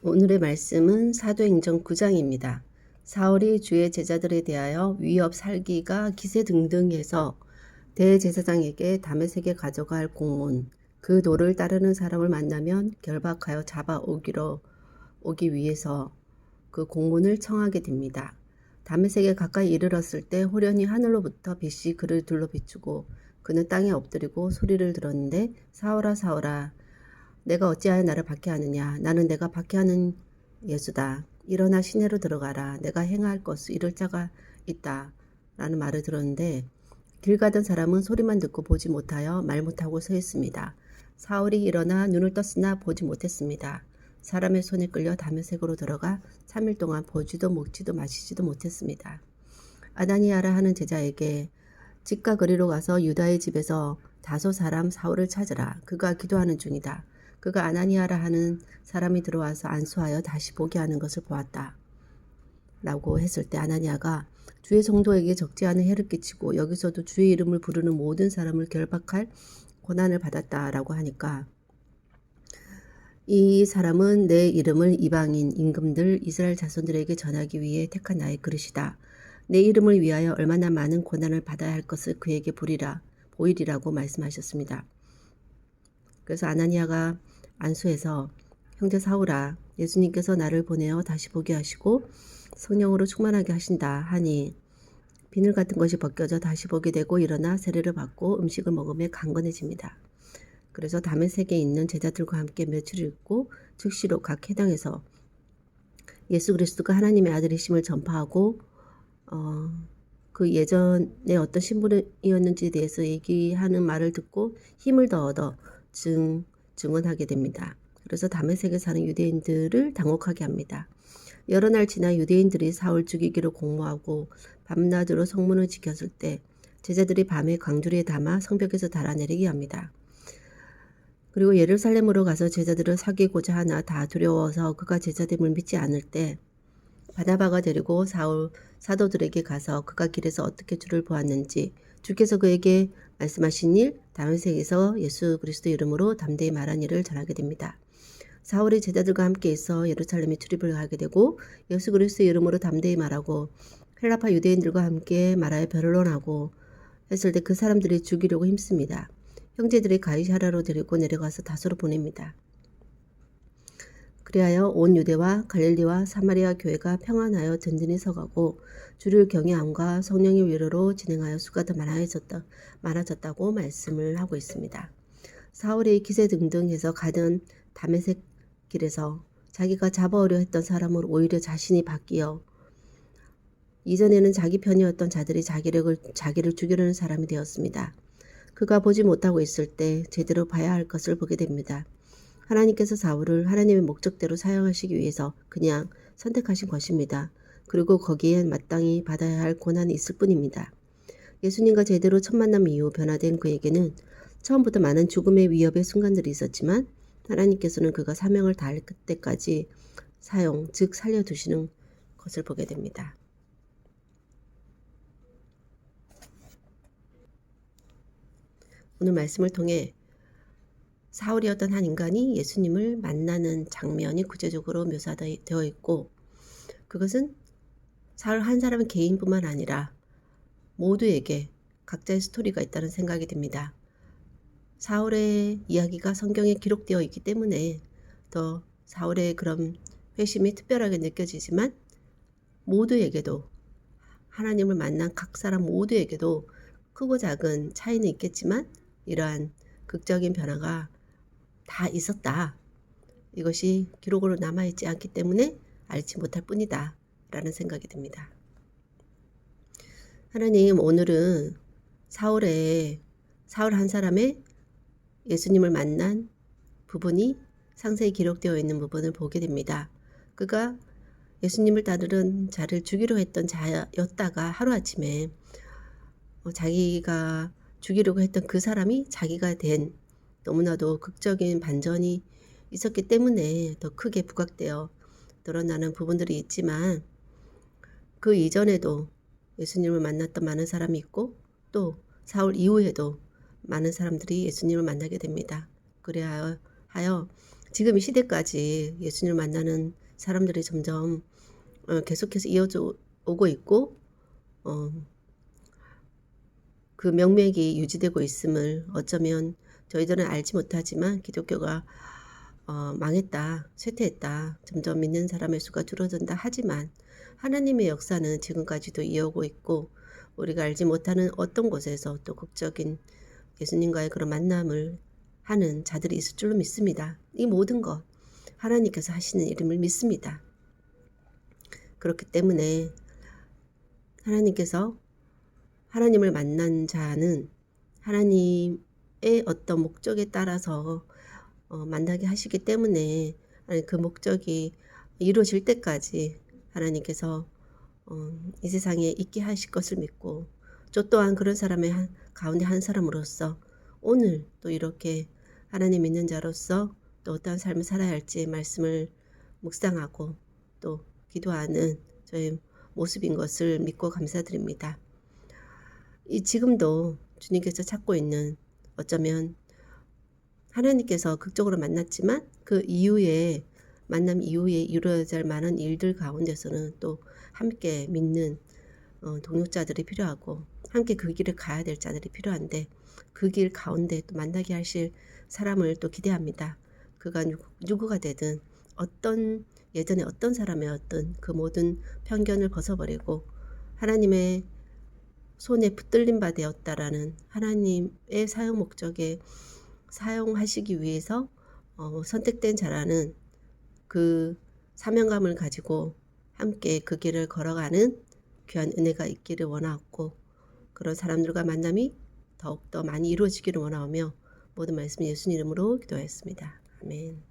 오늘의 말씀은 사도행전 9장입니다. 사울이 주의 제자들에 대하여 위협 살기가 기세등등해서 대제사장에게 다메섹에 가져갈 공문, 그 도를 따르는 사람을 만나면 결박하여 오기 위해서 그 공문을 청하게 됩니다. 다메섹에 가까이 이르렀을 때 호련히 하늘로부터 빛이 그를 둘러 비추고 그는 땅에 엎드리고 소리를 들었는데 사울아 사울아 내가 어찌하여 나를 박해하느냐. 나는 내가 박해하는 예수다. 일어나 시내로 들어가라. 내가 행할 것을 이룰 자가 있다. 라는 말을 들었는데 길 가던 사람은 소리만 듣고 보지 못하여 말 못하고 서 있습니다. 사울이 일어나 눈을 떴으나 보지 못했습니다. 사람의 손에 끌려 다메섹으로 들어가 3일 동안 보지도 먹지도 마시지도 못했습니다. 아나니아라 하는 제자에게 집과 거리로 가서 유다의 집에서 다소 사람 사울을 찾으라. 그가 기도하는 중이다. 그가 아나니아라 하는 사람이 들어와서 안수하여 다시 보게 하는 것을 보았다. 라고 했을 때 아나니아가 주의 성도에게 적지 않은 해를 끼치고 여기서도 주의 이름을 부르는 모든 사람을 결박할 고난을 받았다라고 하니까 이 사람은 내 이름을 이방인 임금들 이스라엘 자손들에게 전하기 위해 택한 나의 그릇이다. 내 이름을 위하여 얼마나 많은 고난을 받아야 할 것을 그에게 보이리라고 말씀하셨습니다. 그래서 아나니아가 안수해서 형제 사울아 예수님께서 나를 보내어 다시 보게 하시고 성령으로 충만하게 하신다 하니 비늘 같은 것이 벗겨져 다시 보게 되고 일어나 세례를 받고 음식을 먹으며 강건해집니다. 그래서 다메섹에 있는 제자들과 함께 며칠 있고 즉시로 각 회당에서 예수 그리스도가 하나님의 아들이심을 전파하고 그 예전에 어떤 신분이었는지에 대해서 얘기하는 말을 듣고 힘을 더 얻어 증언하게 됩니다. 그래서 다메섹에 사는 유대인들을 당혹하게 합니다. 여러 날 지나 유대인들이 사울 죽이기로 공모하고 밤낮으로 성문을 지켰을 때 제자들이 밤에 광주리에 담아 성벽에서 달아내리게 합니다. 그리고 예루살렘으로 가서 제자들을 사귀고자 하나 다 두려워서 그가 제자됨을 믿지 않을 때 바나바가 데리고 사울 사도들에게 가서 그가 길에서 어떻게 주를 보았는지 주께서 그에게 말씀하신 일 다메섹에서 예수 그리스도 이름으로 담대히 말한 일을 전하게 됩니다. 사울이 제자들과 함께 있어 예루살렘에 출입을 하게 되고 예수 그리스도 이름으로 담대히 말하고 헬라파 유대인들과 함께 말하여 변론하고 했을 때 그 사람들이 죽이려고 힘씁니다. 형제들이 가이사랴로 데리고 내려가서 다소로 보냅니다. 그리하여 온 유대와 갈릴리와 사마리아 교회가 평안하여 든든히 서가고 주를 경외함과 성령의 위로로 진행하여 수가 더 많아졌다고 말씀을 하고 있습니다. 사울이 기세등등해서 가던 다메섹 길에서 자기가 잡아오려 했던 사람을 오히려 자신이 바뀌어 이전에는 자기 편이었던 자들이 자기를 죽이려는 사람이 되었습니다. 그가 보지 못하고 있을 때 제대로 봐야 할 것을 보게 됩니다. 하나님께서 사울을 하나님의 목적대로 사용하시기 위해서 그냥 선택하신 것입니다. 그리고 거기엔 마땅히 받아야 할 고난이 있을 뿐입니다. 예수님과 제대로 첫 만남 이후 변화된 그에게는 처음부터 많은 죽음의 위협의 순간들이 있었지만 하나님께서는 그가 사명을 다할 때까지 즉 살려두시는 것을 보게 됩니다. 오늘 말씀을 통해 사울이었던 한 인간이 예수님을 만나는 장면이 구체적으로 묘사되어 있고 그것은 사울 한 사람 개인뿐만 아니라 모두에게 각자의 스토리가 있다는 생각이 듭니다. 사울의 이야기가 성경에 기록되어 있기 때문에 더 사울의 그런 회심이 특별하게 느껴지지만 모두에게도 하나님을 만난 각 사람 모두에게도 크고 작은 차이는 있겠지만 이러한 극적인 변화가 다 있었다. 이것이 기록으로 남아있지 않기 때문에 알지 못할 뿐이다. 라는 생각이 듭니다. 하나님 오늘은 사울 한 사람의 예수님을 만난 부분이 상세히 기록되어 있는 부분을 보게 됩니다. 그가 예수님을 따르는 자를 죽이려 했던 자였다가 하루아침에 자기가 죽이려고 했던 그 사람이 자기가 된 너무나도 극적인 반전이 있었기 때문에 더 크게 부각되어 드러나는 부분들이 있지만 그 이전에도 예수님을 만났던 많은 사람이 있고 또 사울 이후에도 많은 사람들이 예수님을 만나게 됩니다. 그래야 하여 지금 이 시대까지 예수님을 만나는 사람들이 점점 계속해서 이어져 오고 있고 어, 그 명맥이 유지되고 있음을 어쩌면 저희들은 알지 못하지만 기독교가 망했다, 쇠퇴했다, 점점 믿는 사람의 수가 줄어든다 하지만 하나님의 역사는 지금까지도 이어오고 있고 우리가 알지 못하는 어떤 곳에서 또 극적인 예수님과의 그런 만남을 하는 자들이 있을 줄로 믿습니다. 이 모든 것 하나님께서 하시는 이름을 믿습니다. 그렇기 때문에 하나님께서 하나님을 만난 자는 하나님의 어떤 목적에 따라서 만나게 하시기 때문에 그 목적이 이루어질 때까지 하나님께서 이 세상에 있게 하실 것을 믿고 저 또한 그런 사람의 가운데 한 사람으로서 오늘 또 이렇게 하나님 믿는 자로서 또 어떠한 삶을 살아야 할지 말씀을 묵상하고 또 기도하는 저의 모습인 것을 믿고 감사드립니다. 지금도 주님께서 찾고 있는 어쩌면 하나님께서 극적으로 만났지만 그 이후에 만남 이후에 이루어질 많은 일들 가운데서는 또 함께 믿는 동역자들이 필요하고 함께 그 길을 가야 될 자들이 필요한데 그 길 가운데 또 만나게 하실 사람을 또 기대합니다. 그가 누구가 되든 예전에 어떤 사람이었든 그 모든 편견을 벗어버리고 하나님의 손에 붙들림 바 되었다라는 하나님의 사용 목적에 사용하시기 위해서 선택된 자라는 그 사명감을 가지고 함께 그 길을 걸어가는 귀한 은혜가 있기를 원하고 그런 사람들과 만남이 더욱더 많이 이루어지기를 원하며 모든 말씀 예수님 이름으로 기도하였습니다. 아멘.